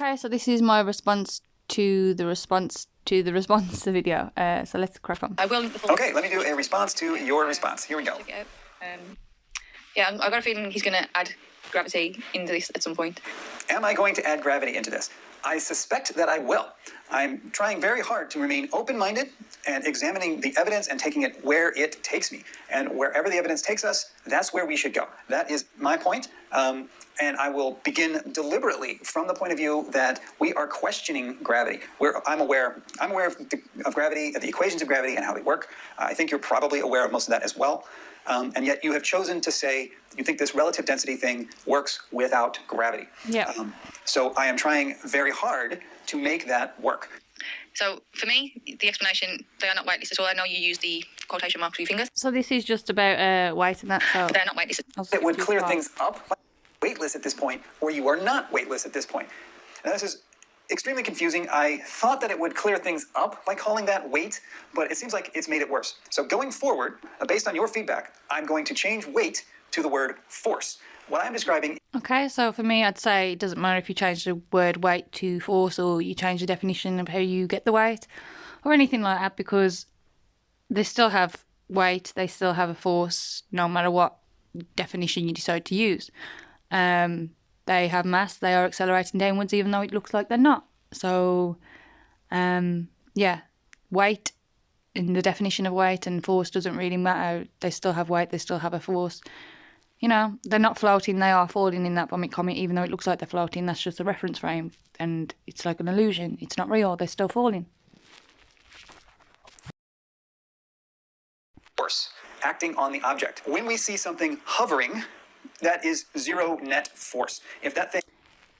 Okay, so this is my response to the response video. So let's crack on. I will. Okay, let me do a response to your response. Here we go. Yeah, I've got a feeling he's going to add gravity into this at some point. Am I going to add gravity into this? I suspect that I will. I'm trying very hard to remain open-minded and examining the evidence and taking it where it takes me. And wherever the evidence takes us, that's where we should go. That is my point. And I will begin deliberately from the point of view that we are questioning gravity. I'm aware of gravity, of the equations of gravity and how they work. I think you're probably aware of most of that as well. And yet you have chosen to say you think this relative density thing works without gravity. Yeah. So I am trying very hard to make that work. So for me, the explanation, they are not weightless at all. I know you use the quotation marks with your fingers. So this is just about weight and that. So They're not weightless. It would clear things up, weightless at this point, or you are not weightless at this point. Now this is extremely confusing. I thought that it would clear things up by calling that weight, but it seems like it's made it worse. So going forward, based on your feedback, I'm going to change weight to the word force. What I'm describing... Okay, so for me, I'd say it doesn't matter if you change the word weight to force or you change the definition of how you get the weight or anything like that, because they still have weight, they still have a force, no matter what definition you decide to use. They have mass, they are accelerating downwards even though it looks like they're not. So, yeah, weight, in the definition of weight, and force doesn't really matter. They still have weight, they still have a force. You know, they're not floating, they are falling in that vomit comet, even though it looks like they're floating. That's just a reference frame, and it's like an illusion. It's not real, they're still falling. Force, acting on the object. When we see something hovering, that is zero net force. If that thing...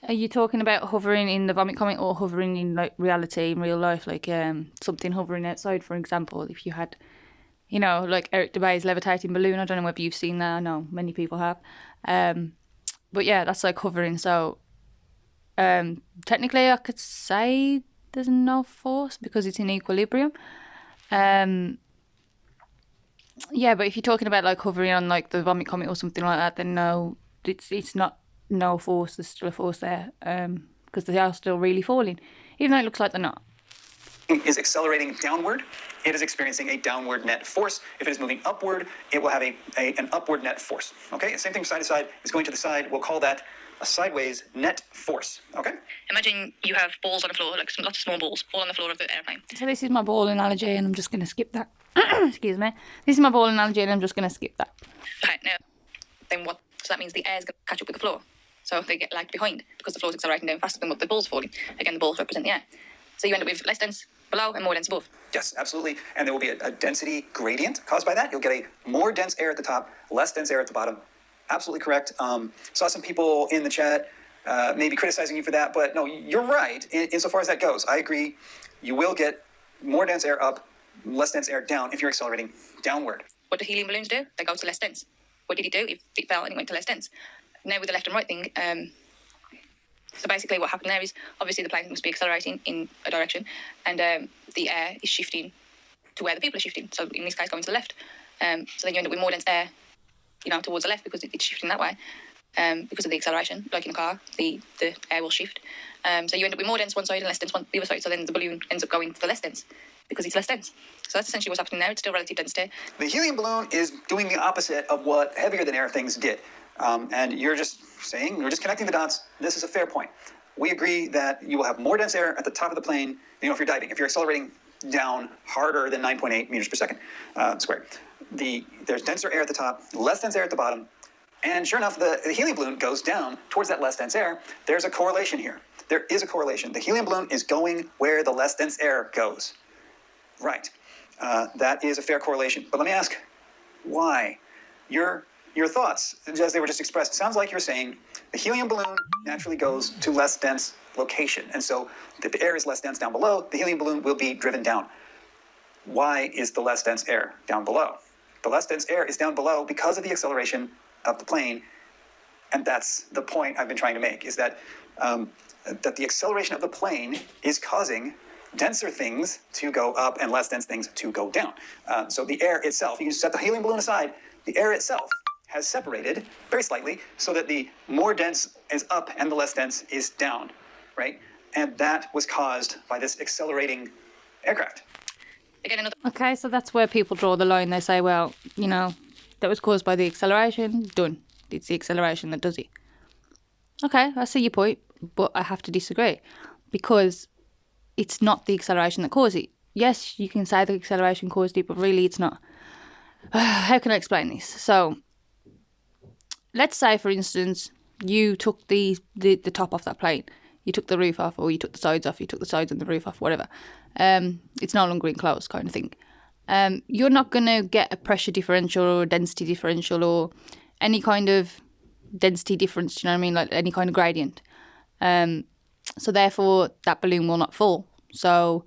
Are you talking about hovering in the vomit comet or hovering in like reality, in real life? Like something hovering outside, for example, if you had... You know, like Eric Dubay's levitating balloon. I don't know whether you've seen that. I know many people have. But yeah, that's like hovering. So technically I could say there's no force because it's in equilibrium. Yeah, but if you're talking about like hovering on like the vomit comet or something like that, then no, it's not no force. There's still a force there because they are still really falling, even though it looks like they're not. Is accelerating downward, it is experiencing a downward net force. If it is moving upward, it will have an upward net force. Okay, same thing side to side is going to the side. We'll call that a sideways net force. Okay. Imagine you have balls on the floor, like lots of small balls, all on the floor of the airplane. So this is my ball analogy, and I'm just going to skip that. Excuse me. This is my ball analogy, and I'm just going to skip that. Right, now, then what? So that means the air is going to catch up with the floor. So they get lagged behind because the floor is accelerating down faster than what the ball's falling. Again, the balls represent the air. So you end up with less dense below and more dense above. Yes, absolutely. And there will be a density gradient caused by that. You'll get a more dense air at the top, less dense air at the bottom. Absolutely correct. Saw some people in the chat maybe criticizing you for that, but no, you're right insofar as that goes. I agree. You will get more dense air up, less dense air down if you're accelerating downward. What do helium balloons do? They go to less dense. What did he do? If it fell and it went to less dense. Now with the left and right thing, so basically what happened there is obviously the plane must be accelerating in a direction and the air is shifting to where the people are shifting. So in this case, going to the left. So then you end up with more dense air, you know, towards the left because it's shifting that way because of the acceleration. Like in a car, the air will shift. So you end up with more dense one side and less dense the other side. So then the balloon ends up going for less dense because it's less dense. So that's essentially what's happening there. It's still relative density. The helium balloon is doing the opposite of what heavier than air things did. And you're just saying, you're just connecting the dots. This is a fair point. We agree that you will have more dense air at the top of the plane, you know, if you're diving. If you're accelerating down harder than 9.8 meters per second squared. There's denser air at the top, less dense air at the bottom. And sure enough, the helium balloon goes down towards that less dense air. There's a correlation here. There is a correlation. The helium balloon is going where the less dense air goes. Right. That is a fair correlation. But let me ask, why? Your thoughts, as they were just expressed, it sounds like you're saying the helium balloon naturally goes to less dense location. And so if the air is less dense down below, the helium balloon will be driven down. Why is the less dense air down below? The less dense air is down below because of the acceleration of the plane. And that's the point I've been trying to make, is that, that the acceleration of the plane is causing denser things to go up and less dense things to go down. So the air itself, you can set the helium balloon aside, the air itself has separated very slightly so that the more dense is up and the less dense is down, right? and that was caused by this accelerating aircraft. Again, another Okay, so that's where people draw the line. They say, well, you know, that was caused by the acceleration. Done. It's the acceleration that does it. Okay, I see your point, but I have to disagree because it's not the acceleration that caused it. Yes, you can say the acceleration caused it, but really it's not. How can I explain this? So, let's say, for instance, you took the top off that plane. You took the roof off, or you took the sides off. You took the sides and the roof off, whatever. It's no longer enclosed, kind of thing. You're not going to get a pressure differential or a density differential or any kind of density difference, you know what I mean? Like any kind of gradient. So therefore, that balloon will not fall. So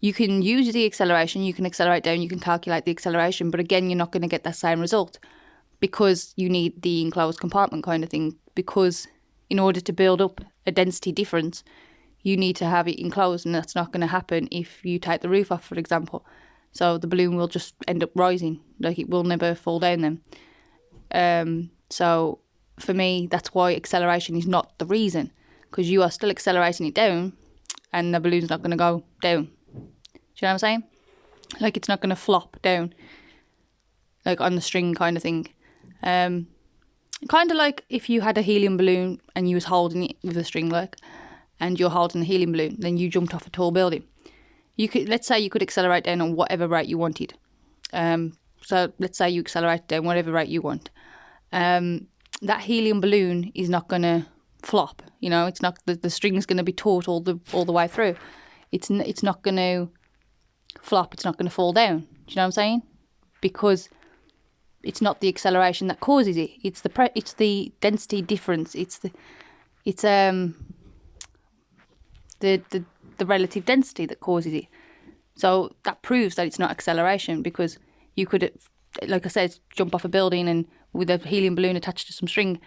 you can use the acceleration, you can accelerate down, you can calculate the acceleration, but again, you're not going to get that same result because you need the enclosed compartment kind of thing. Because in order to build up a density difference, you need to have it enclosed, and that's not going to happen if you take the roof off, for example. So the balloon will just end up rising, like it will never fall down then. So for me, that's why acceleration is not the reason, because you are still accelerating it down and the balloon's not going to go down. Do you know what I'm saying? Like it's not going to flop down, like on the string kind of thing. Kind of like if you had a helium balloon and you was holding it with a string, like, and you're holding the helium balloon, then you jumped off a tall building. You could, let's say you could accelerate down on whatever rate you wanted. So let's say you accelerate down whatever rate you want. That helium balloon is not going to flop. You know, it's not, the string's going to be taut all the way through. It's not going to flop. It's not going to fall down. Do you know what I'm saying? Because it's not the acceleration that causes it. It's the density difference. It's the relative density that causes it. So that proves that it's not acceleration, because you could, like I said, jump off a building and with a helium balloon attached to some string,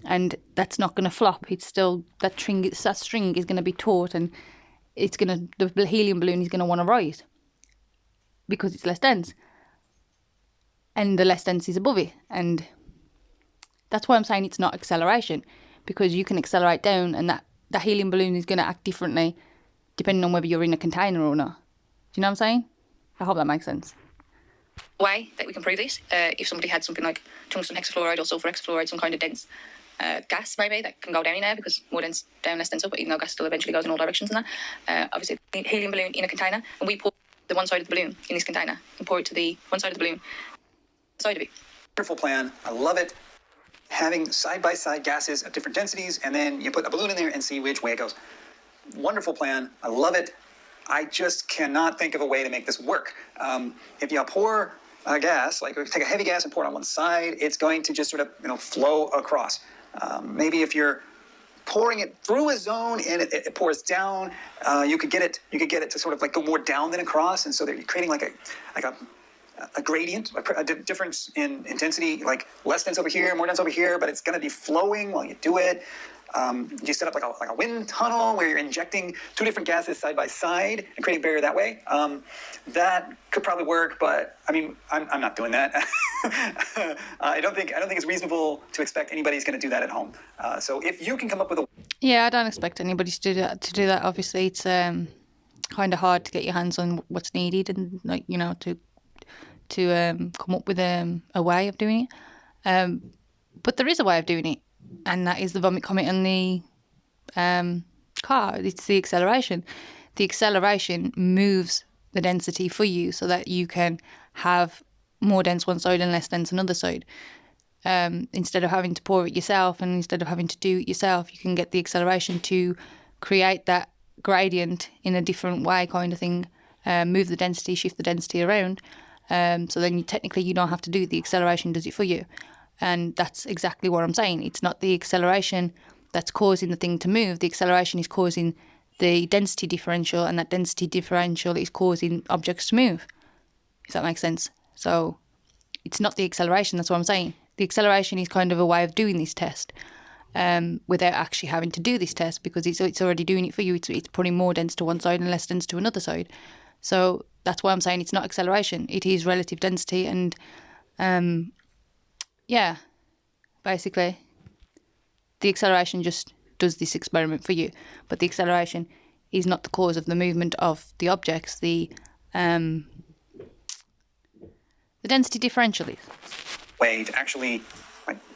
and that's not going to flop. It's still that string is going to be taut, and the helium balloon is going to want to rise because it's less dense, and the less dense is above it, and that's why I'm saying it's not acceleration, because you can accelerate down, and that helium balloon is going to act differently depending on whether you're in a container or not. Do you know what I'm saying? I hope that makes sense. way that we can prove this, if somebody had something like tungsten hexafluoride or sulfur hexafluoride, some kind of dense gas maybe that can go down in there, because more dense down, less dense up, but even though gas still eventually goes in all directions and that. Obviously, the helium balloon in a container, and we pour the one side of the balloon in this container and pour it to the one side of the balloon, side of it. Wonderful plan. I love it. Having side-by-side gases of different densities, and then you put a balloon in there and see which way it goes. Wonderful plan. I love it. I just cannot think of a way to make this work. If you pour a gas, like take a heavy gas and pour it on one side, it's going to just sort of flow across. Maybe if you're pouring it through a zone and it pours down, you could get it to sort of like go more down than across, and so you're creating like a gradient, a difference in intensity, like less dense over here, more dense over here, but it's going to be flowing while you do it. You set up like a wind tunnel where you're injecting two different gases side by side and creating a barrier that way. That could probably work, but I mean, I'm not doing that. I don't think it's reasonable to expect anybody's going to do that at home. So if you can come up with Yeah, I don't expect anybody to do that. Obviously, it's kind of hard to get your hands on what's needed, and to come up with a way of doing it. But there is a way of doing it, and that is the vomit comet on the car. It's the acceleration. The acceleration moves the density for you so that you can have more dense one side and less dense another side. Instead of having to pour it yourself, and instead of having to do it yourself, you can get the acceleration to create that gradient in a different way, kind of thing. Move the density, shift the density around. So then technically you don't have to do it. The acceleration does it for you. And that's exactly what I'm saying. It's not the acceleration that's causing the thing to move. The acceleration is causing the density differential, and that density differential is causing objects to move, if that makes sense. So it's not the acceleration, that's what I'm saying. The acceleration is kind of a way of doing this test without actually having to do this test, because it's already doing it for you. It's putting more dense to one side and less dense to another side. So that's why I'm saying it's not acceleration. It is relative density, and yeah, basically the acceleration just does this experiment for you, but the acceleration is not the cause of the movement of the objects. The density differential is. Way to actually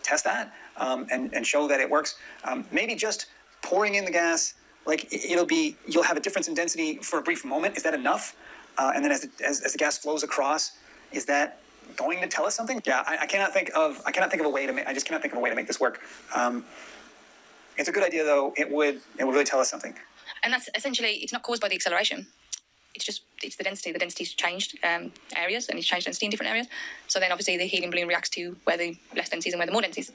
test that and show that it works. Maybe just pouring in the gas, you'll have a difference in density for a brief moment. Is that enough? And then as the gas flows across, is that going to tell us something? Yeah, I cannot think of a way to I just cannot think of a way to make this work. It's a good idea though. It would really tell us something. And that's essentially, it's not caused by the acceleration. It's the density. The density's changed areas, and it's changed density in different areas. So then obviously the helium balloon reacts to where the less density is and where the more density is.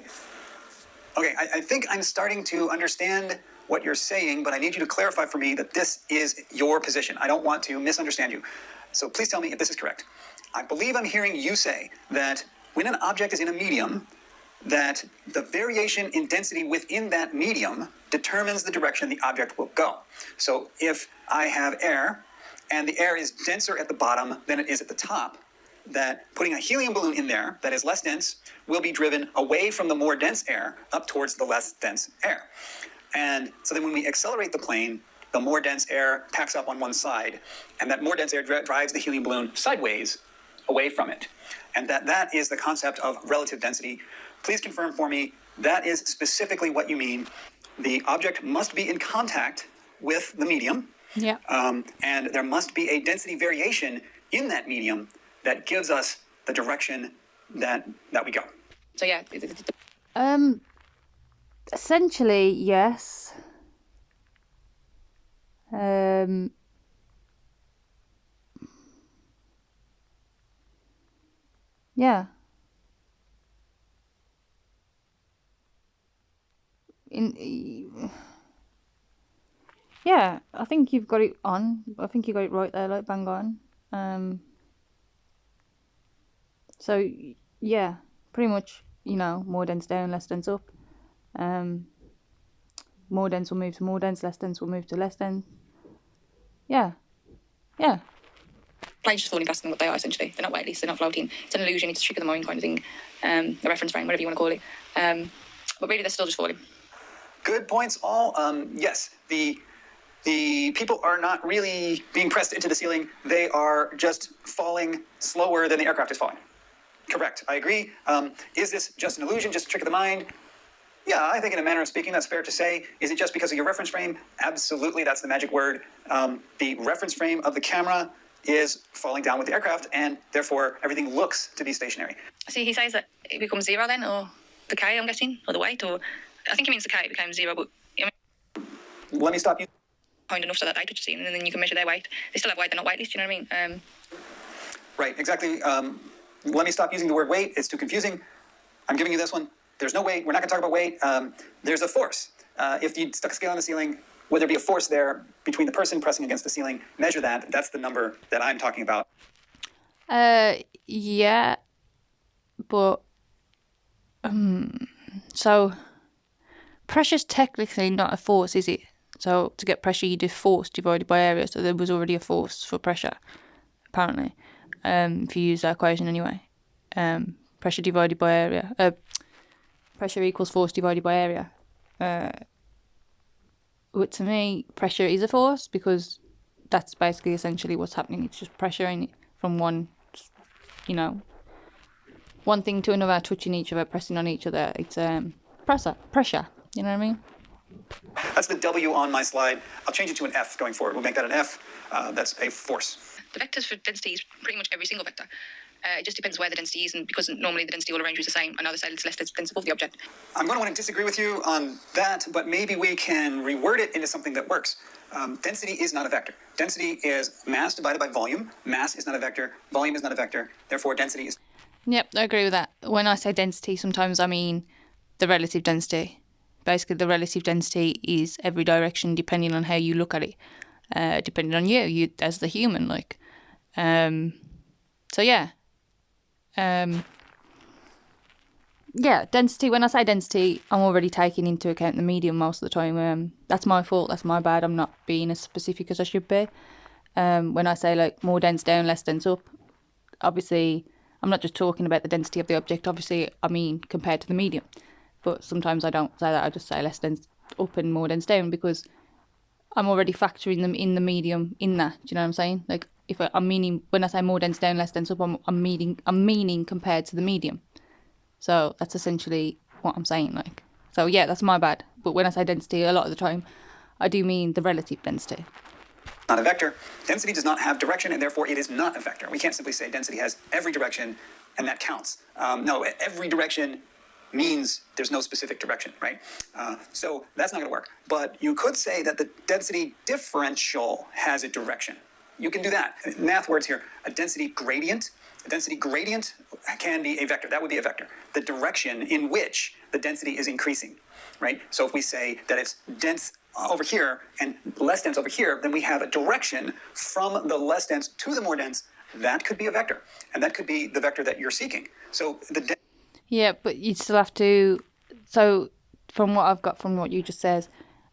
Okay, I think I'm starting to understand what you're saying, but I need you to clarify for me that this is your position. I don't want to misunderstand you. So please tell me if this is correct. I believe I'm hearing you say that when an object is in a medium, that the variation in density within that medium determines the direction the object will go. So if I have air, and the air is denser at the bottom than it is at the top, that putting a helium balloon in there that is less dense will be driven away from the more dense air up towards the less dense air. And so then when we accelerate the plane, the more dense air packs up on one side, and that more dense air drives the helium balloon sideways away from it. And that is the concept of relative density. Please confirm for me, that is specifically what you mean. The object must be in contact with the medium. Yeah. And there must be a density variation in that medium that gives us the direction that we go. So yeah. Essentially, yes. Yeah. Yeah, I think you've got it on. I think you got it right there, like bang on. So yeah, pretty much, more dense down, less dense up. More dense will move to more dense, less dense will move to less dense. Yeah. Planes just falling faster than what they are, essentially. They're not weightless, they're not floating. It's an illusion, it's a trick of the mind kind of thing. The reference frame, whatever you want to call it. But really, they're still just falling. Good points all. Yes, the people are not really being pressed into the ceiling. They are just falling slower than the aircraft is falling. Correct. I agree. Is this just an illusion, just a trick of the mind? Yeah, I think in a manner of speaking, that's fair to say. Is it just because of your reference frame? Absolutely, that's the magic word. The reference frame of the camera is falling down with the aircraft, and therefore everything looks to be stationary. See, he says that it becomes zero then, or the K, I'm guessing, or the weight, or I think he means the K became zero, but Let me stop you. Kind enough so that they touch the ceiling, and then you can measure their weight. They still have weight, they're not weightless, do you know what I mean? Right, exactly. Let me stop using the word weight. It's too confusing. I'm giving you this one. There's no weight. We're not going to talk about weight. There's a force. If you stuck a scale on the ceiling, would there be a force there between the person pressing against the ceiling? Measure that. That's the number that I'm talking about. Yeah, but so pressure's technically not a force, is it? So to get pressure, you do force divided by area. So there was already a force for pressure, apparently. If you use that equation anyway, pressure divided by area. Pressure equals force divided by area. But to me, pressure is a force because that's basically essentially what's happening. It's just pressure from one thing to another, touching each other, pressing on each other. It's pressure. You know what I mean? That's the W on my slide. I'll change it to an F going forward. We'll make that an F. That's a force. The vectors for density is pretty much every single vector. It just depends where the density is, and because normally the density all around you is the same, I know it's less dense above the object. I'm going to want to disagree with you on that, but maybe we can reword it into something that works. Density is not a vector. Density is mass divided by volume. Mass is not a vector. Volume is not a vector. Therefore, density is... Yep, I agree with that. When I say density, sometimes I mean the relative density. Basically, the relative density is every direction depending on how you look at it. Depending on you as the human, like. So yeah. Yeah, density. When I say density, I'm already taking into account the medium most of the time. That's my fault. That's my bad. I'm not being as specific as I should be. When I say like more dense down, less dense up, obviously I'm not just talking about the density of the object. Obviously, I mean compared to the medium. But sometimes I don't say that. I just say less dense up and more dense down because I'm already factoring them in the medium in that. Do you know what I'm saying? Like if I'm meaning when I say more dense down, less dense up, I'm meaning compared to the medium. So that's essentially what I'm saying. Like, so yeah, that's my bad. But when I say density, a lot of the time, I do mean the relative density. Not a vector. Density does not have direction, and therefore it is not a vector. We can't simply say density has every direction, and that counts. No, every direction means there's no specific direction, right? So that's not going to work. But you could say that the density differential has a direction. You can do that. Math words here. A density gradient. A density gradient can be a vector. That would be a vector. The direction in which the density is increasing, right? So if we say that it's dense over here and less dense over here, then we have a direction from the less dense to the more dense. That could be a vector, and that could be the vector that you're seeking. So yeah, but you still have to. So from what I've got from what you just said,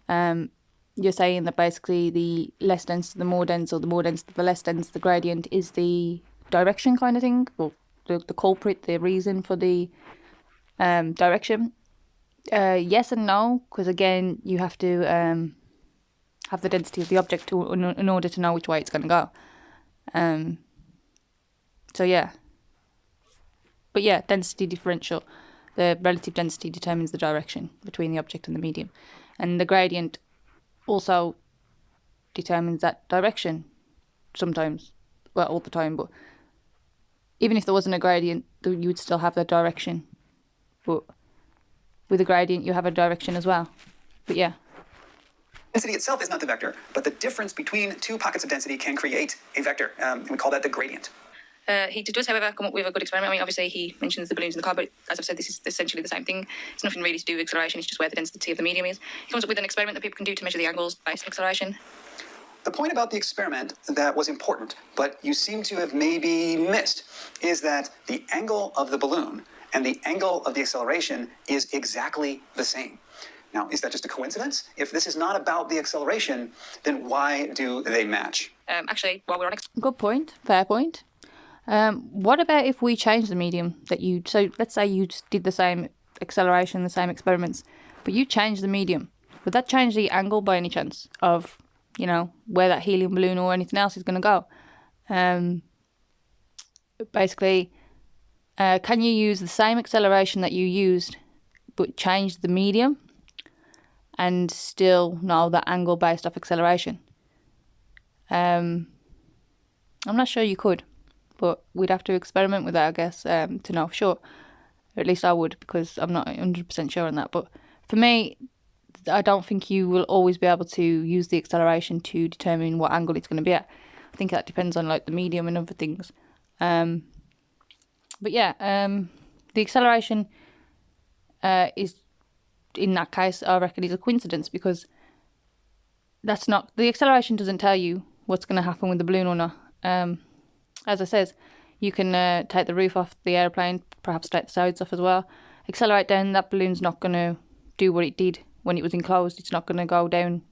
you're saying that basically the less dense to the more dense, or the more dense to the less dense, the gradient is the direction kind of thing, or the culprit, the reason for the direction. Yes and no, because again, you have to have the density of the object in order to know which way it's going to go. So yeah. But yeah, density differential. The relative density determines the direction between the object and the medium. And the gradient also determines that direction sometimes. Well, all the time, but even if there wasn't a gradient, you would still have that direction. But with a gradient, you have a direction as well. But yeah. Density itself is not the vector, but the difference between two pockets of density can create a vector. We call that the gradient. He does, however, come up with a good experiment. I mean, obviously, he mentions the balloons in the car, but as I've said, this is essentially the same thing. It's nothing really to do with acceleration. It's just where the density of the medium is. He comes up with an experiment that people can do to measure the angles based on acceleration. The point about the experiment that was important, but you seem to have maybe missed, is that the angle of the balloon and the angle of the acceleration is exactly the same. Now, is that just a coincidence? If this is not about the acceleration, then why do they match? Actually, while we're on... Good point. Fair point. What about if we change the medium that you... So let's say you did the same acceleration, the same experiments, but you changed the medium. Would that change the angle by any chance of, you know, where that helium balloon or anything else is going to go? Basically, can you use the same acceleration that you used but change the medium and still know that angle based off acceleration? I'm not sure you could, but we'd have to experiment with that, I guess, to know for sure. Or at least I would, because I'm not 100% sure on that. But for me, I don't think you will always be able to use the acceleration to determine what angle it's going to be at. I think that depends on like the medium and other things. But yeah, the acceleration is, in that case, I reckon, is a coincidence, because that's not, the acceleration doesn't tell you what's going to happen with the balloon or not. As I says, you can take the roof off the airplane, perhaps take the sides off as well. Accelerate down, that balloon's not going to do what it did when it was enclosed. It's not going to go down,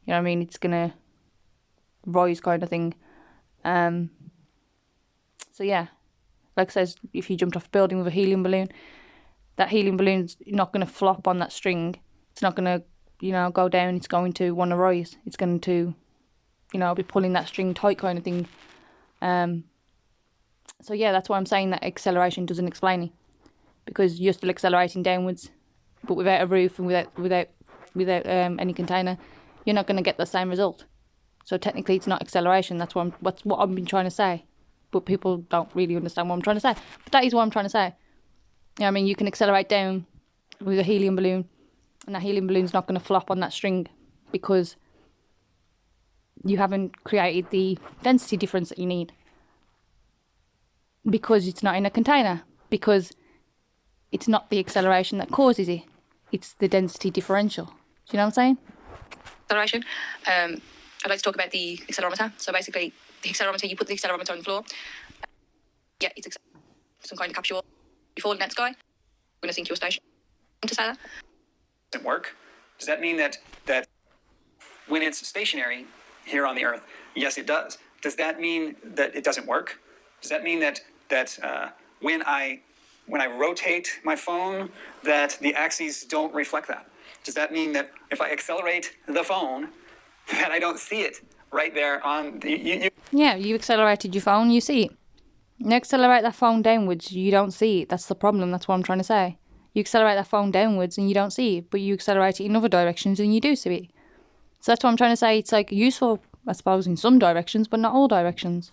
you know what I mean? It's going to rise kind of thing. So yeah, like I says, if you jumped off a building with a helium balloon, that helium balloon's not going to flop on that string. It's not going to, you know, go down. It's going to want to rise. It's going to, you know, be pulling that string tight kind of thing. So yeah, that's why I'm saying that acceleration doesn't explain it, because you're still accelerating downwards, but without a roof and without any container, you're not going to get the same result. So technically, it's not acceleration. That's what I've been trying to say, but people don't really understand what I'm trying to say. But that is what I'm trying to say. You know what I mean? You can accelerate down with a helium balloon, and that helium balloon's not going to flop on that string because you haven't created the density difference that you need, because it's not in a container, because it's not the acceleration that causes it, it's the density differential. Do you know what I'm saying? Acceleration. I'd like to talk about the accelerometer. So basically, the accelerometer, you put the accelerometer on the floor. Yeah, it's some kind of capsule. You fall in that sky, we're going to sink your station. To say that? Doesn't work. Does that mean that when it's stationary here on the Earth, yes, it does. Does that mean that it doesn't work? Does that mean that when I rotate my phone, that the axes don't reflect that? Does that mean that if I accelerate the phone, that I don't see it right there on the. Yeah, you accelerated your phone, you see it. You accelerate that phone downwards, you don't see it. That's the problem. That's what I'm trying to say. You accelerate that phone downwards and you don't see it, but you accelerate it in other directions and you do see it. So that's what I'm trying to say. It's like useful, I suppose, in some directions, but not all directions.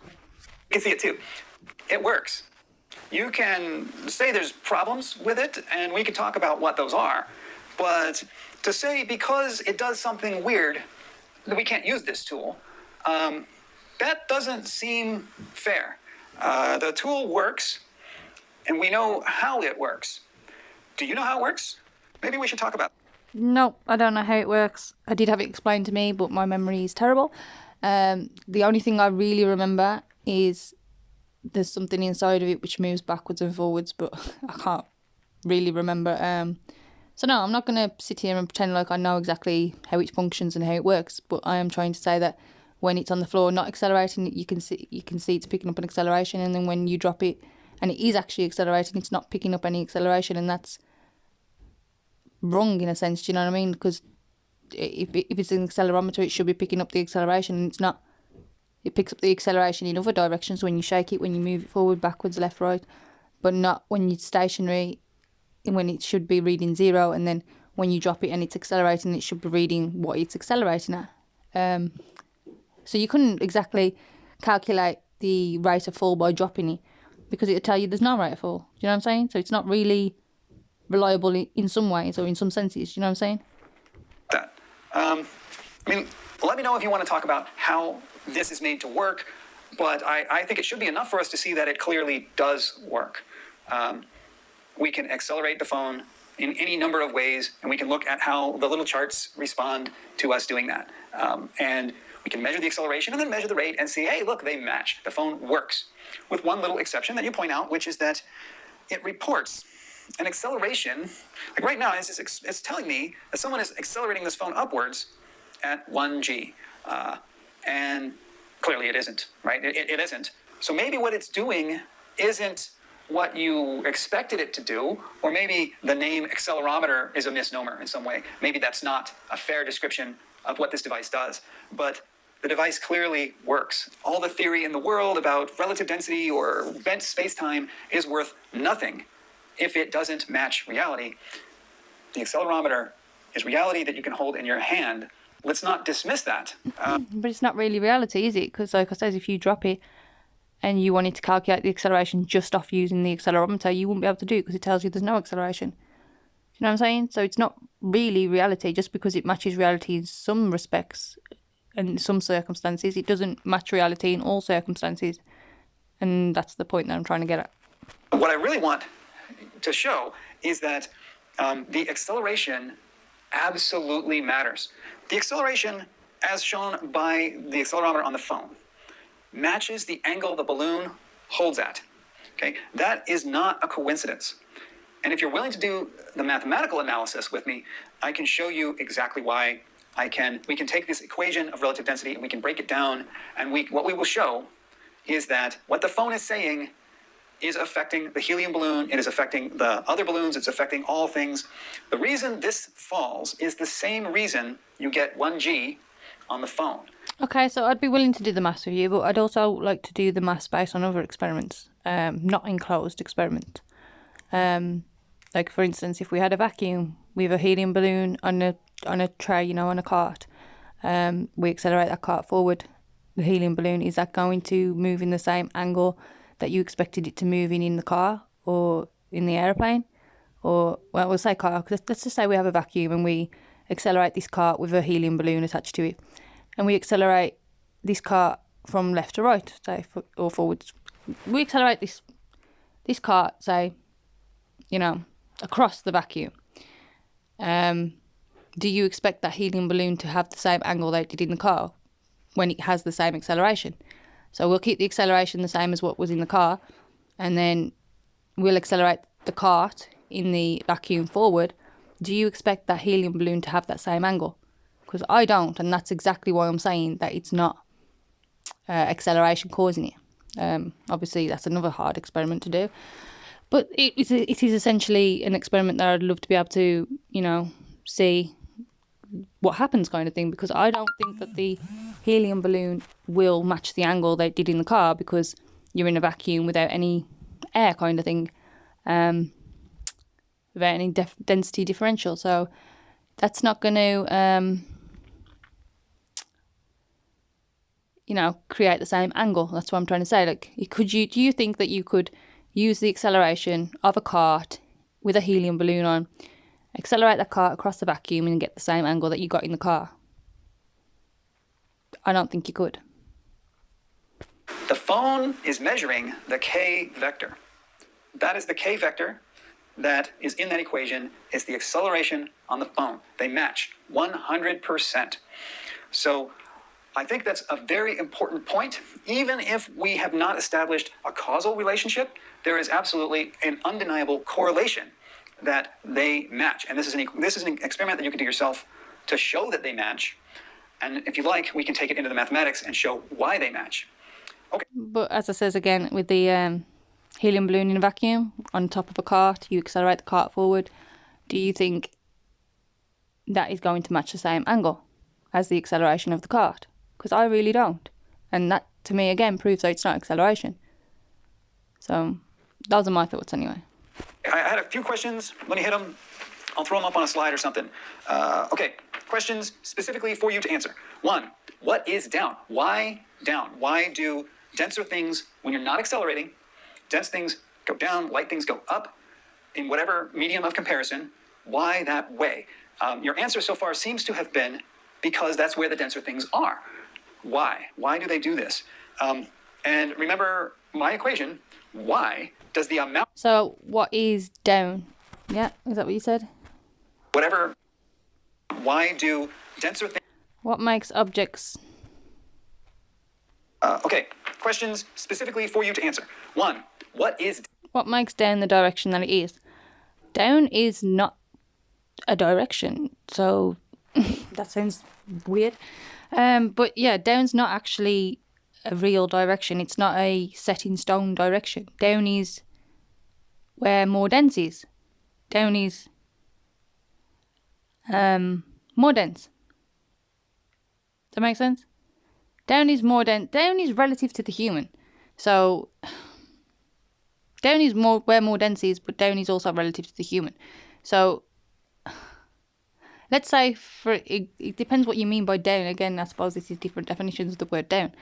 You can see it too. It works. You can say there's problems with it, and we can talk about what those are. But to say because it does something weird that we can't use this tool, that doesn't seem fair. The tool works, and we know how it works. Do you know how it works? Maybe we should talk about it. No, I don't know how it works. I did have it explained to me, but my memory is terrible. The only thing I really remember is there's something inside of it which moves backwards and forwards, but I can't really remember. So no, I'm not going to sit here and pretend like I know exactly how it functions and how it works, but I am trying to say that when it's on the floor not accelerating, you can see it's picking up an acceleration, and then when you drop it and it is actually accelerating, it's not picking up any acceleration, and that's wrong in a sense. Do you know what I mean? Because if it's an accelerometer, it should be picking up the acceleration, and it's not. It picks up the acceleration in other directions when you shake it, when you move it forward, backwards, left, right, but not when it's stationary, when it should be reading 0, and then when you drop it and it's accelerating, it should be reading what it's accelerating at. So you couldn't exactly calculate the rate of fall by dropping it, because it'll tell you there's no rate of fall. Do you know what I'm saying? So it's not really reliable in some ways or in some senses. Do you know what I'm saying? That. I mean, let me know if you want to talk about how this is made to work, but I think it should be enough for us to see that it clearly does work. We can accelerate the phone in any number of ways, and we can look at how the little charts respond to us doing that. And we can measure the acceleration and then measure the rate and see, hey, look, they match. The phone works. With one little exception that you point out, which is that it reports an acceleration. Like right now, it's telling me that someone is accelerating this phone upwards at 1G. And clearly it isn't, right? It isn't. So maybe what it's doing isn't what you expected it to do, or maybe the name accelerometer is a misnomer in some way. Maybe that's not a fair description of what this device does. But the device clearly works. All the theory in the world about relative density or bent space-time is worth nothing if it doesn't match reality. The accelerometer is reality that you can hold in your hand. Let's not dismiss that. But it's not really reality, is it? Because like I said, if you drop it and you wanted to calculate the acceleration just off using the accelerometer, you wouldn't be able to do it because it tells you there's no acceleration. Do you know what I'm saying? So it's not really reality. Just because it matches reality in some respects and in some circumstances, it doesn't match reality in all circumstances. And that's the point that I'm trying to get at. What I really want to show is that the acceleration absolutely matters. The acceleration, as shown by the accelerometer on the phone, matches the angle the balloon holds at. Okay, that is not a coincidence. And if you're willing to do the mathematical analysis with me, I can show you exactly why we can take this equation of relative density and we can break it down, and what we will show is that what the phone is saying is affecting the helium balloon, it is affecting the other balloons, it's affecting all things. The reason this falls is the same reason you get 1G on the phone. Okay, so I'd be willing to do the maths with you, but I'd also like to do the maths based on other experiments, not enclosed experiments. Like for instance, if we had a vacuum with a helium balloon on a tray, on a cart, we accelerate that cart forward. The helium balloon, is that going to move in the same angle that you expected it to move in the car or in the aeroplane? Or, well, we'll say car, because let's just say we have a vacuum and we accelerate this cart with a helium balloon attached to it. And we accelerate this cart from left to right, say, or forwards. We accelerate this cart, say, across the vacuum. Do you expect that helium balloon to have the same angle that it did in the car when it has the same acceleration? So we'll keep the acceleration the same as what was in the car, and then we'll accelerate the cart in the vacuum forward. Do you expect that helium balloon to have that same angle? Because I don't, and that's exactly why I'm saying that it's not acceleration causing it. Obviously, that's another hard experiment to do. But it is essentially an experiment that I'd love to be able to, see what happens kind of thing, because I don't think that the helium balloon will match the angle they did in the car, because you're in a vacuum without any air kind of thing, without any density differential. So that's not going to, create the same angle. That's what I'm trying to say. Like, do you think that you could use the acceleration of a cart with a helium balloon on, accelerate the cart across the vacuum and get the same angle that you got in the car? I don't think you could. The phone is measuring the k vector. That is the k vector that is in that equation. Is the acceleration on the phone. They match 100%. So I think that's a very important point. Even if we have not established a causal relationship, there is absolutely an undeniable correlation that they match. And this is an experiment that you can do yourself to show that they match. And if you like, we can take it into the mathematics and show why they match. Okay. But as I says again, with the helium balloon in a vacuum on top of a cart, you accelerate the cart forward. Do you think that is going to match the same angle as the acceleration of the cart? Because I really don't. And that, to me, again, proves that it's not acceleration. So those are my thoughts anyway. I had a few questions. Let me hit them. I'll throw them up on a slide or something. Okay, questions specifically for you to answer. 1, what is down? Why down? Why do denser things, when you're not accelerating, dense things go down, light things go up in whatever medium of comparison? Why that way? Your answer so far seems to have been because that's where the denser things are. Why? Why do they do this? And remember my equation, why does the amount... So what is down? Yeah, is that what you said? Whatever. Why do denser things... What makes objects... Okay, questions specifically for you to answer. 1, what is... What makes down the direction that it is? Down is not a direction, so that sounds weird. But yeah, down's not actually a real direction. It's not a set in stone direction. Down is where more dense is. Down is more dense. Does that make sense? Down is more dense. Down is relative to the human. So down is more where more dense is, but down is also relative to the human. So let's say it depends what you mean by down. Again, I suppose this is different definitions of the word down.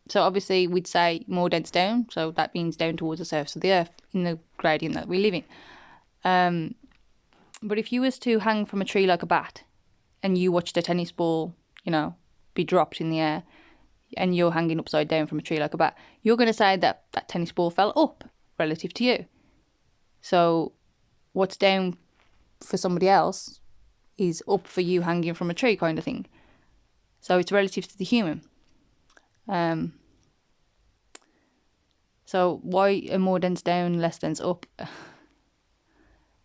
So obviously we'd say more dense down, so that means down towards the surface of the earth in the gradient that we live in. But if you was to hang from a tree like a bat and you watched a tennis ball, be dropped in the air, and you're hanging upside down from a tree like a bat, you're going to say that that tennis ball fell up relative to you. So what's down for somebody else is up for you hanging from a tree kind of thing. So it's relative to the human. So why are more dense down, less dense up?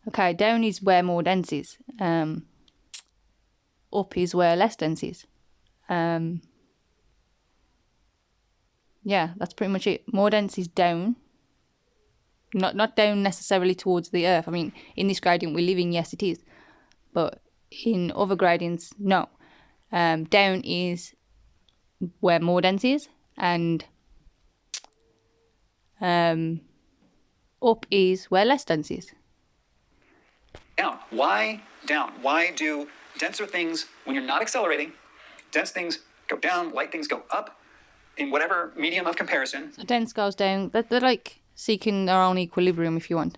Okay, down is where more dense is. Up is where less dense is. Yeah, that's pretty much it. More dense is down. Not down necessarily towards the earth. I mean, in this gradient we live in, yes it is. But in other gradients, no. Down is where more dense is, and up is where less dense is. Down. Why down? Why do denser things, when you're not accelerating, dense things go down, light things go up in whatever medium of comparison? So dense goes down. They're like seeking their own equilibrium, if you want.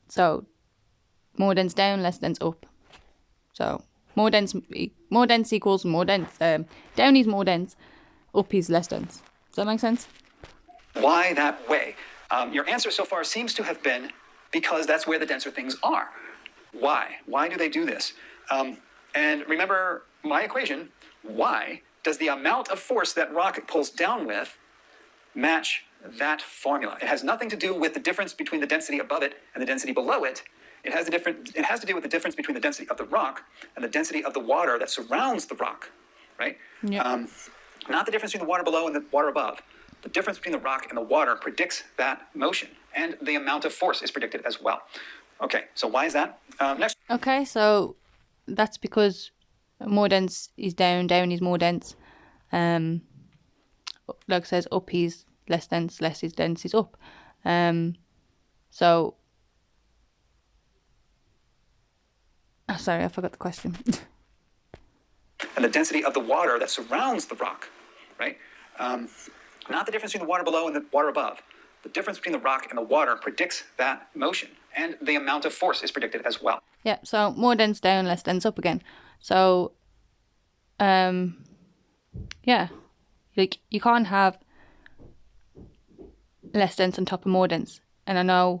So more dense down, less dense up. So more dense equals more dense. Down is more dense, up is less dense. Does that make sense? Why that way? Your answer so far seems to have been because that's where the denser things are. Why? Why do they do this? And remember my equation, why does the amount of force that rock pulls down with match that formula? It has nothing to do with the difference between the density above it and the density below it. It has to do with the difference between the density of the rock and the density of the water that surrounds the rock, right? Yeah. Not the difference between the water below and the water above. The difference between the rock and the water predicts that motion, and the amount of force is predicted as well. Okay, so why is that? Next. Okay, so that's because more dense is down, down is more dense. Like I says, up is less dense, less is dense is up. So, sorry, I forgot the question. And the density of the water that surrounds the rock, right? Not the difference between the water below and the water above. The difference between the rock and the water predicts that motion, and the amount of force is predicted as well. Yeah, so more dense down, less dense up again. So, yeah, like you can't have less dense on top of more dense. And I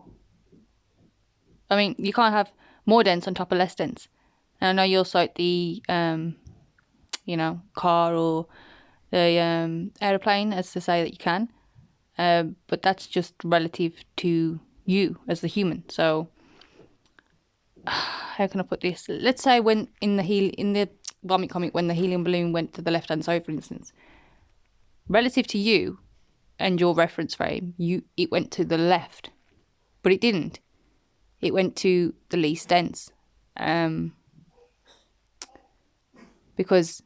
mean, you can't have more dense on top of less dense. And I know you'll cite the, car or the aeroplane as to say that you can. But that's just relative to you as the human. So, how can I put this? Let's say when in the Vomit comic, when the helium balloon went to the left-hand side, for instance, relative to you and your reference frame, it went to the left, but it didn't. It went to the least dense, because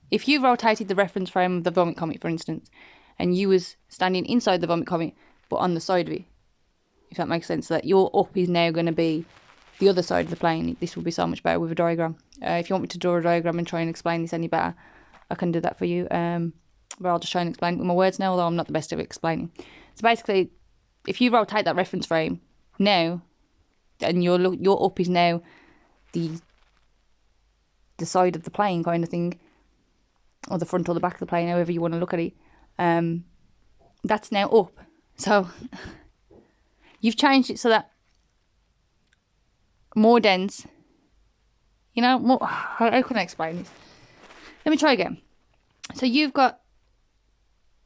if you rotated the reference frame of the Vomit comic, for instance, and you was standing inside the Vomit comic but on the side of it, if that makes sense, that your up is now going to be the other side of the plane. This will be so much better with a diagram. If you want me to draw a diagram and try and explain this any better, I can do that for you. But I'll just try and explain it with my words now, although I'm not the best at explaining. So basically, if you rotate that reference frame now, and your up is now the side of the plane kind of thing, or the front or the back of the plane, however you want to look at it, that's now up. So you've changed it so that more dense, how can I explain this? Let me try again. So you've got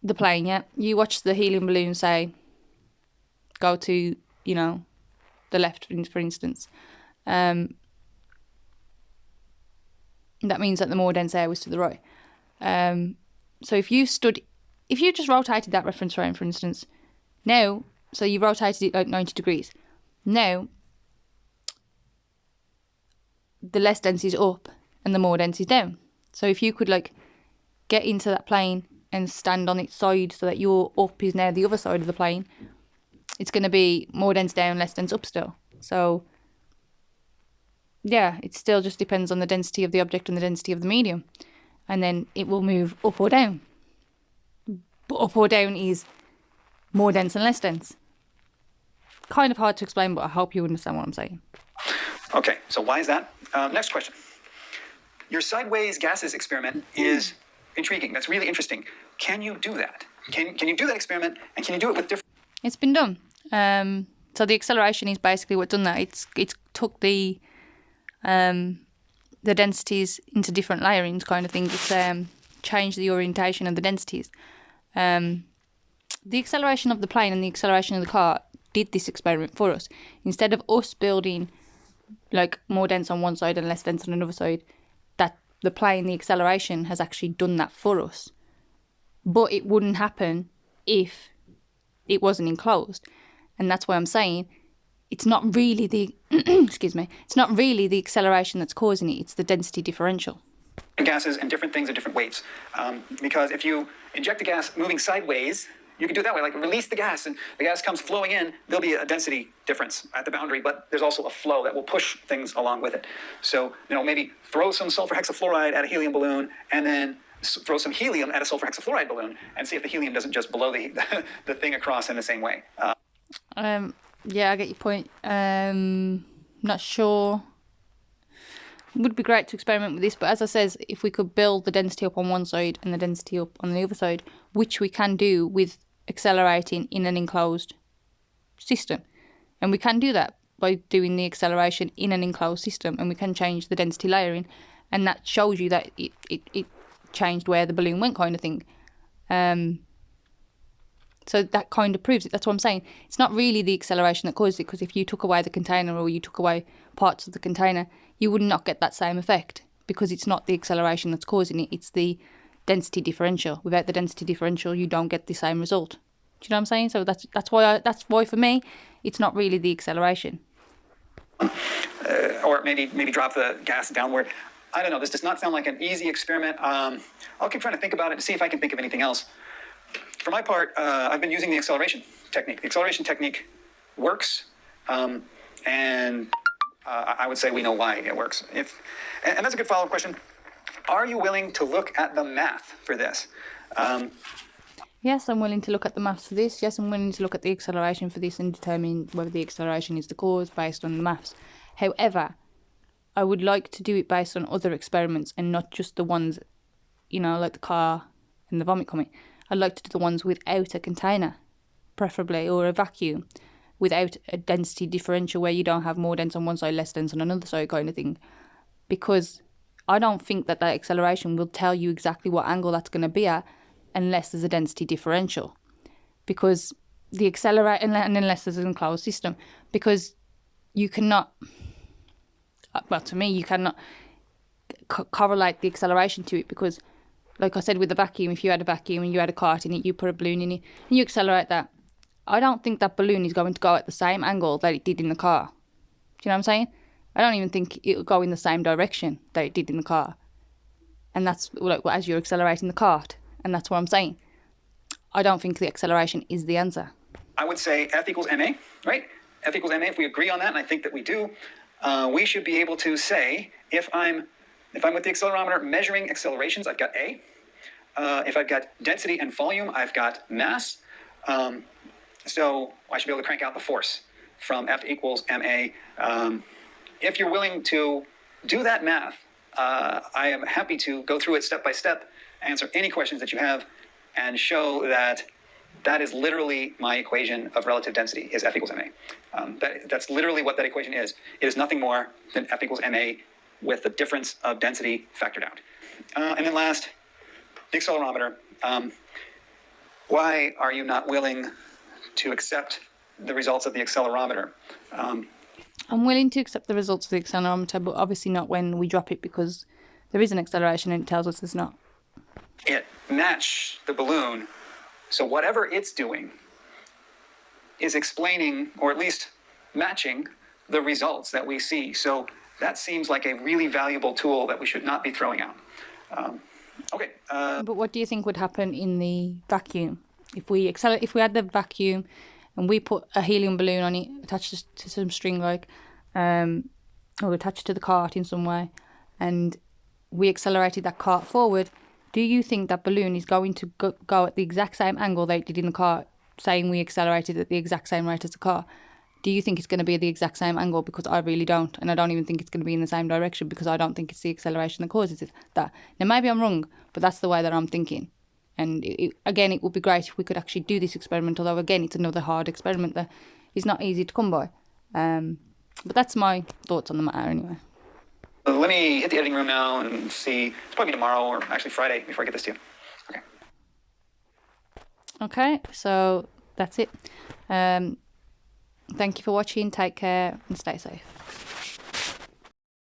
the plane, yeah? You watch the helium balloon, say, go to, the left, for instance. That means that the more dense air was to the right. So if you just rotated that reference frame, for instance, now, so you rotated it like 90 degrees. Now, the less dense is up and the more dense is down. So if you could get into that plane and stand on its side so that your up is now the other side of the plane, it's going to be more dense down, less dense up still. So yeah, it still just depends on the density of the object and the density of the medium. And then it will move up or down. But up or down is more dense and less dense. Kind of hard to explain, but I hope you understand what I'm saying. Okay, so why is that? Next question. Your sideways gases experiment is intriguing. That's really interesting. Can you do that? Can you do that experiment, and can you do it with different... It's been done. So the acceleration is basically what done that. It's took the densities into different layerings kind of thing. It's changed the orientation of the densities. The acceleration of the plane and the acceleration of the car did this experiment for us. Instead of us building more dense on one side and less dense on another side, that the plane, the acceleration has actually done that for us. But it wouldn't happen if it wasn't enclosed. And that's why I'm saying it's not really the it's not really the acceleration that's causing it, it's the density differential. Gases and different things at different weights. Because if you inject the gas moving sideways, you can do it that way, release the gas and the gas comes flowing in, there'll be a density difference at the boundary, but there's also a flow that will push things along with it. So, maybe throw some sulfur hexafluoride at a helium balloon and then throw some helium at a sulfur hexafluoride balloon and see if the helium doesn't just blow the thing across in the same way. Yeah, I get your point. Not sure. It would be great to experiment with this, but as I says, if we could build the density up on one side and the density up on the other side, which we can do with accelerating in an enclosed system. And we can do that by doing the acceleration in an enclosed system, and we can change the density layering, and that shows you that it changed where the balloon went kind of thing. So that kind of proves it. That's what I'm saying. It's not really the acceleration that caused it, because if you took away the container or you took away parts of the container, you would not get that same effect, because it's not the acceleration that's causing it. It's the density differential. Without the density differential, you don't get the same result. Do you know what I'm saying? So that's why for me, it's not really the acceleration. or maybe drop the gas downward. I don't know. This does not sound like an easy experiment. I'll keep trying to think about it and see if I can think of anything else. For my part, I've been using the acceleration technique. The acceleration technique works, and I would say we know why it works. And that's a good follow-up question. Are you willing to look at the math for this? Yes, I'm willing to look at the maths for this. Yes, I'm willing to look at the acceleration for this and determine whether the acceleration is the cause based on the maths. However, I would like to do it based on other experiments and not just the ones, like the car and the vomit coming. I'd like to do the ones without a container, preferably, or a vacuum, without a density differential where you don't have more dense on one side, less dense on another side kind of thing. Because I don't think that acceleration will tell you exactly what angle that's going to be at unless there's a density differential. Because the accelerator, and unless there's an enclosed system, because you cannot, well, to me, you cannot correlate the acceleration to it, because, like I said, with the vacuum, if you had a vacuum and you had a cart in it, you put a balloon in it, and you accelerate that, I don't think that balloon is going to go at the same angle that it did in the car. Do you know what I'm saying? I don't even think it will go in the same direction that it did in the car. And that's like as you're accelerating the cart. And that's what I'm saying. I don't think the acceleration is the answer. I would say F equals ma, right? F equals ma. If we agree on that, and I think that we do, we should be able to say if I'm with the accelerometer measuring accelerations, I've got A. If I've got density and volume, I've got mass. So I should be able to crank out the force from F equals ma. If you're willing to do that math, I am happy to go through it step by step, answer any questions that you have, and show that that is literally my equation of relative density is F equals ma. That's literally what that equation is. It is nothing more than F equals ma with the difference of density factored out. And then last, the accelerometer. Why are you not willing to accept the results of the accelerometer? I'm willing to accept the results of the accelerometer, but obviously not when we drop it, because there is an acceleration and it tells us there's not. It matched the balloon, so whatever it's doing is explaining, or at least matching, the results that we see. So that seems like a really valuable tool that we should not be throwing out. Okay. But what do you think would happen in the vacuum? If we had the vacuum and we put a helium balloon on it, attached to some string, or attached to the cart in some way, and we accelerated that cart forward, do you think that balloon is going to go at the exact same angle that it did in the car, saying we accelerated at the exact same rate as the car? Do you think it's going to be at the exact same angle? Because I really don't. And I don't even think it's going to be in the same direction, because I don't think it's the acceleration that causes that. Now, maybe I'm wrong, but that's the way that I'm thinking. And again, it would be great if we could actually do this experiment, although, again, it's another hard experiment that is not easy to come by. But that's my thoughts on the matter anyway. Let me hit the editing room now and see. It's probably tomorrow, or actually Friday, before I get this to you. Okay. Okay, so that's it. Thank you for watching. Take care and stay safe.